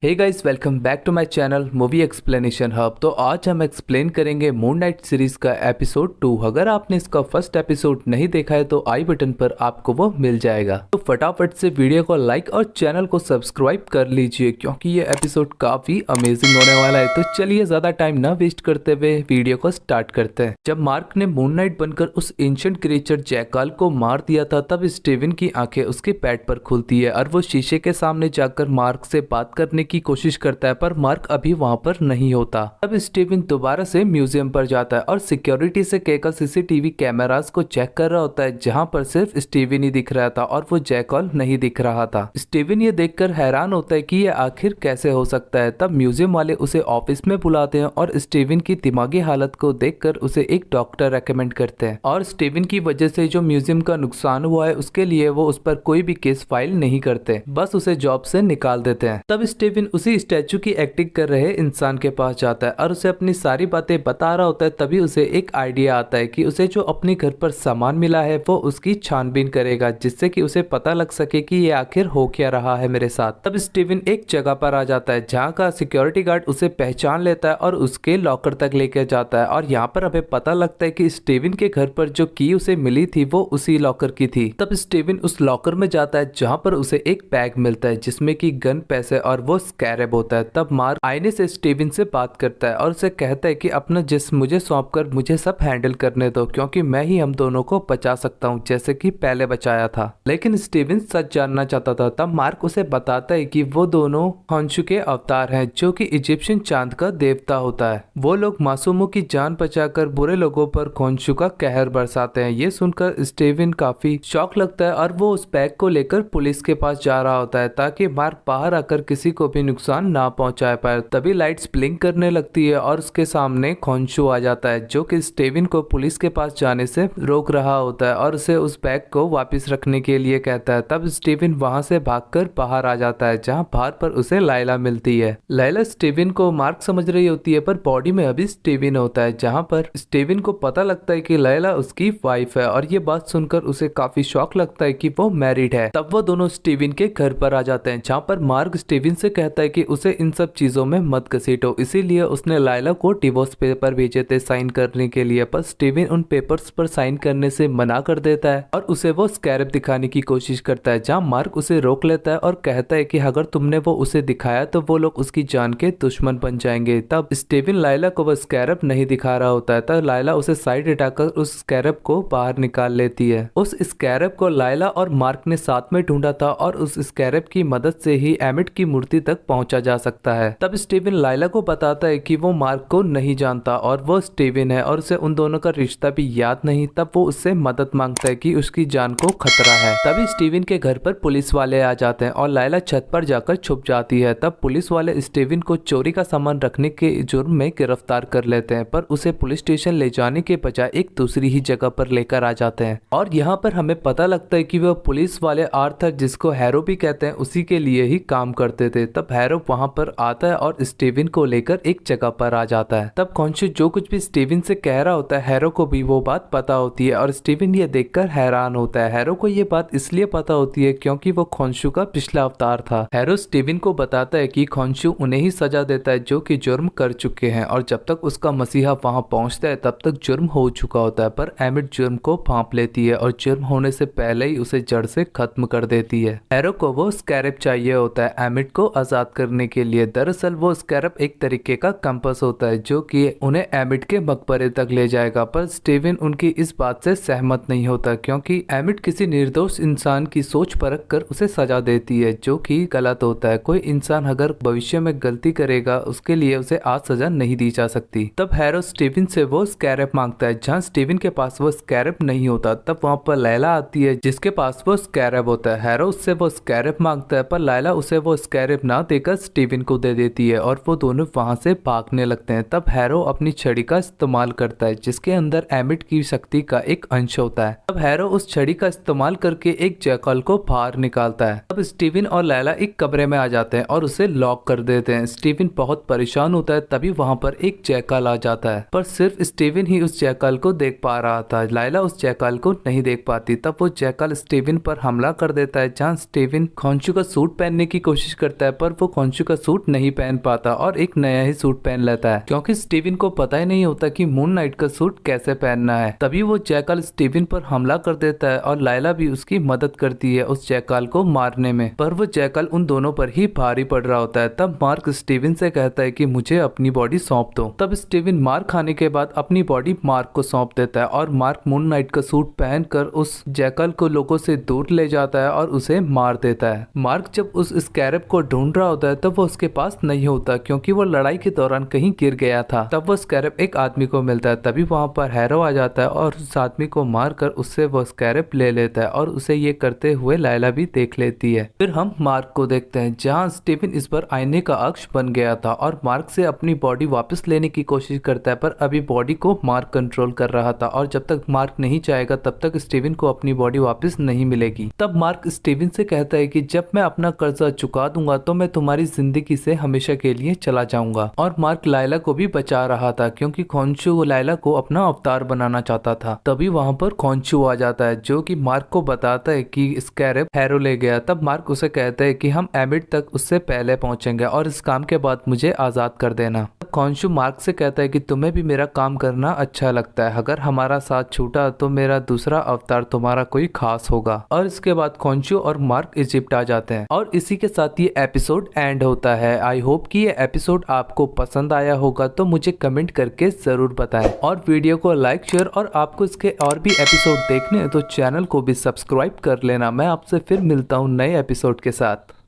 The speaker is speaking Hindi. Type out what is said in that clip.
Hey guys, welcome back to my channel movie explanation hub. तो आज हम एक्सप्लेन करेंगे मून नाइट सीरीज का एपिसोड 2। अगर आपने इसका फर्स्ट एपिसोड नहीं देखा है तो आई बटन पर आपको वो मिल जाएगा। तो फटाफट से वीडियो को लाइक और चैनल को सब्सक्राइब कर लीजिए क्योंकि ये एपिसोड काफी अमेजिंग होने वाला है। तो चलिए ज्यादा टाइम ना वेस्ट करते हुए वीडियो को स्टार्ट करते हैं। जब मार्क ने मून नाइट बनकर उस एंशिएंट क्रिएचर जैकाल को मार दिया था तब स्टीवन की आंखें उसके पेट पर खुलती है और वो शीशे के सामने जाकर मार्क से बात करने की कोशिश करता है, पर मार्क अभी वहां पर नहीं होता। तब स्टीवन दोबारा से म्यूजियम पर जाता है और सिक्योरिटी से कहकर सीसीटीवी कैमरास को चेक कर रहा होता है, जहां पर सिर्फ स्टीवन ही दिख रहा था और वो जैकॉल नहीं दिख रहा था। स्टीवन ये देखकर हैरान होता है कि ये आखिर कैसे हो सकता है। तब म्यूजियम वाले उसे ऑफिस में बुलाते हैं और स्टीवन की दिमागी हालत को देखकर उसे एक डॉक्टर रेकमेंड करते हैं और स्टीवन की वजह से जो म्यूजियम का नुकसान हुआ है उसके लिए वो उस पर कोई भी केस फाइल नहीं करते, बस उसे जॉब से निकाल देते हैं। तब स्टीवन उसी स्टैचू की एक्टिंग कर रहे इंसान के पास जाता है और उसे अपनी सारी बातें बता रहा होता है। तभी उसे एक आइडिया आता है कि उसे जो अपने घर पर सामान मिला है वो उसकी छानबीन करेगा, जिससे कि उसे पता लग सके कि ये आखिर हो क्या रहा है मेरे साथ। तब स्टीवन एक जगह पर आ जाता है जहाँ का सिक्योरिटी गार्ड उसे पहचान लेता है और उसके लॉकर तक लेकर जाता है और यहाँ पर हमें पता लगता है कि स्टीवन के घर पर जो की उसे मिली थी वो उसी लॉकर की थी। तब स्टीवन उस लॉकर में जाता है जहाँ पर उसे एक बैग मिलता है जिसमें की गन, पैसे और वो स्कैरेब होता है। तब मार्क आईने से स्टीवन से बात करता है और उसे कहता है कि अपना जिस्म मुझे सौंप कर मुझे सब हैंडल करने दो क्योंकि मैं ही हम दोनों को बचा सकता हूँ जैसे कि पहले बचाया था। लेकिन स्टीवन सच जानना चाहता था। तब मार्क उसे बताता है कि वो दोनों खॉन्शु के अवतार हैं जो कि इजिप्शियन चांद का देवता होता है। वो लोग मासूमों की जान बचाकर बुरे लोगों पर खॉन्शु का कहर बरसाते हैं। ये सुनकर स्टीवन काफी शौक लगता है और वो उस बैग को लेकर पुलिस के पास जा रहा होता है ताकि मार्क बाहर आकर किसी को भी नुकसान ना पहुंचा पाए। तभी लाइट्स ब्लिंक करने लगती है और उसके सामने खॉन्शु आ जाता है जो कि स्टीवन को पुलिस के पास जाने से रोक रहा होता है और उसे उस बैग को वापस रखने के लिए कहता है। तब स्टीवन वहां से भागकर बाहर आ जाता है जहां बाहर पर उसे लाइला मिलती है। लाइला स्टीवन को मार्क समझ रही होती है पर बॉडी में अभी स्टीवन होता है, जहां पर स्टीवन को पता लगता है कि लाइला उसकी वाइफ है और ये बात सुनकर उसे काफी शौक लगता है कि वो मैरिड है। तब वो दोनों स्टीवन के घर पर आ जाते हैं जहाँ पर मार्क स्टीवन से कहता है कि उसे इन सब चीजों में मत घसीटो, इसीलिए उसने लाइला को डिवोर्स पेपर भेजे थे साइन करने के लिए, पर स्टीवन उन पेपर्स पर साइन करने से मना कर देता है और उसे वो स्कैरेब दिखाने की कोशिश करता है, जहां मार्क उसे रोक लेता है और कहता है कि अगर तुमने वो उसे दिखाया तो वो लोग उसकी जान के दुश्मन बन जाएंगे। तब स्टीवन लाइला को वो स्कैरेब नहीं दिखा रहा होता है, तब लाइला उसे साइड हटाकर उस स्कैरेब को बाहर निकाल लेती है। उस स्कैरेब को लाइला और मार्क ने साथ में ढूंढा था और उस स्कैरेब की मदद से ही एमिट की मूर्ति तक पहुंचा जा सकता है। तब स्टीवन लाइला को बताता है कि वो मार्क को नहीं जानता और वो स्टीवन है और उसे उन दोनों का रिश्ता भी याद नहीं। तब वो उससे मदद मांगता है कि उसकी जान को खतरा है। तभी स्टीवन के घर पर पुलिस वाले आ जाते हैं और लाइला छत पर जाकर छुप जाती है। तब पुलिस वाले स्टीवन को चोरी का सामान रखने के जुर्म में गिरफ्तार कर लेते हैं, पर उसे पुलिस स्टेशन ले जाने के बजाय एक दूसरी ही जगह पर लेकर आ जाते हैं और यहाँ पर हमें पता लगता है कि वह पुलिस वाले आर्थर, जिसको हैरो भी कहते हैं, उसी के लिए ही काम करते थे। तब हैरो वहां पर आता है और स्टीवन को लेकर एक जगह पर आ जाता है। तब खॉन्शु जो कुछ भी स्टीवन से कह रहा होता है हैरो को भी वो बात पता होती है और स्टीवन ये देखकर हैरान होता है। हैरो को ये बात इसलिए पता होती है क्योंकि वो खॉन्शु का पिछला अवतार था। हैरो स्टीवन को बताता है कि खॉन्शु उन्हें ही सजा देता है जो कि जुर्म कर चुके हैं और जब तक उसका मसीहा वहां पहुंचता है तब तक जुर्म हो चुका होता है, पर एमिट जुर्म को भांप लेती है और जुर्म होने से पहले ही उसे जड़ से खत्म कर देती है। हैरो को वो स्कैरेब चाहिए होता है एमिट को आजाद करने के लिए। दरअसल वो स्कैरेब एक तरीके का कंपास होता है जो कि उन्हें एमिट के मकबरे तक ले जाएगा, पर स्टीवन उनकी इस बात से सहमत नहीं होता क्योंकि एमिट किसी निर्दोष इंसान की सोच परख कर उसे सजा देती है जो कि गलत होता है। कोई इंसान अगर भविष्य में गलती करेगा उसके लिए उसे आज सजा नहीं दी जा सकती। तब हैरो स्टीवन से वो स्कैरेब मांगता है जहाँ स्टीवन के पास वो स्कैरेब नहीं होता। तब वहाँ पर लैला आती है जिसके पास वो स्कैरेब होता है। हैरो उससे वो स्कैरेब मांगता है पर लैला उसे वो स्कैरेब ना देकर स्टीवन को दे देती है और वो दोनों वहां से भागने लगते हैं। तब हैरो अपनी छड़ी का इस्तेमाल करता है जिसके अंदर एमिट की शक्ति का एक अंश होता है। तब हैरो उस छड़ी का इस्तेमाल करके एक जैकल को बाहर निकालता है। तब स्टीवन और लैला एक कमरे में आ जाते हैं और उसे लॉक कर देते हैं। स्टीवन बहुत परेशान होता है। तभी वहां पर एक जैकल आ जाता है पर सिर्फ स्टीवन ही उस जैकल को देख पा रहा था, लैला उस जैकल को नहीं देख पाती। तब वो जैकल स्टीवन पर हमला कर देता है जहाँ स्टीवन खॉन्शु का सूट पहनने की कोशिश करता है पर वो खॉन्शु का सूट नहीं पहन पाता और एक नया ही सूट पहन लेता है, क्योंकि स्टीवन को पता ही नहीं होता कि मून नाइट का सूट कैसे पहनना है। तभी वो जैकल स्टीवन पर हमला कर देता है और लायला भी उसकी मदद करती है उस जैकल को मारने में, पर वो जैकल उन दोनों पर ही भारी पड़ रहा होता है। तब मार्क स्टीवन से कहता है कि मुझे अपनी बॉडी सौंप दो। तब स्टीवन मार खाने के बाद अपनी बॉडी मार्क को सौंप देता है और मार्क मून नाइट का सूट पहनकर उस जैकल को लोगों से दूर ले जाता है और उसे मार देता है। मार्क जब उस स्कैरब को ढूंढ रहा होता है तब वो उसके पास नहीं होता, क्योंकि वो लड़ाई के दौरान कहीं गिर गया था। तब वो स्कैरब एक आदमी को मिलता है। तभी वहां पर हैरो आ जाता है और उस आदमी को मारकर उससे वो स्कैरब ले लेता है और उसे ये करते हुए लायला भी देख लेती है। फिर हम मार्क को देखते हैं जहाँ स्टीवन इस पर आईने का अक्ष बन गया था और मार्क से अपनी बॉडी वापस लेने की कोशिश करता है, पर अभी बॉडी को मार्क कंट्रोल कर रहा था और जब तक मार्क नहीं चाहेगा तब तक स्टीवन को अपनी बॉडी वापस नहीं मिलेगी। तब मार्क स्टीवन से कहता है कि जब मैं अपना कर्जा चुका दूंगा तो मैं तुम्हारी जिंदगी से हमेशा के लिए चला जाऊंगा। और मार्क लायला को भी बचा रहा था, क्योंकि खॉन्शु लायला को अपना अवतार बनाना चाहता था। तभी वहां पर खॉन्शु आ जाता है जो कि मार्क को बताता है कि स्कैरब हैरो ले गया। तब मार्क उसे कहता है कि हम एमिड तक उससे पहले पहुंचेंगे और इस काम के बाद मुझे आजाद कर देना। खॉन्शु मार्क से कहता है कि तुम्हें भी मेरा काम करना अच्छा लगता है, अगर हमारा साथ छूटा तो मेरा दूसरा अवतार तुम्हारा कोई खास होगा। और इसके बाद खॉन्शु और मार्क इजिप्ट आ जाते हैं और इसी के साथ ये एपिसोड एंड होता है। आई होप कि ये एपिसोड आपको पसंद आया होगा, तो मुझे कमेंट करके जरूर बताएं और वीडियो को लाइक शेयर, और आपको इसके और भी एपिसोड देखने हैं तो चैनल को भी सब्सक्राइब कर लेना। मैं आपसे फिर मिलता हूँ नए एपिसोड के साथ।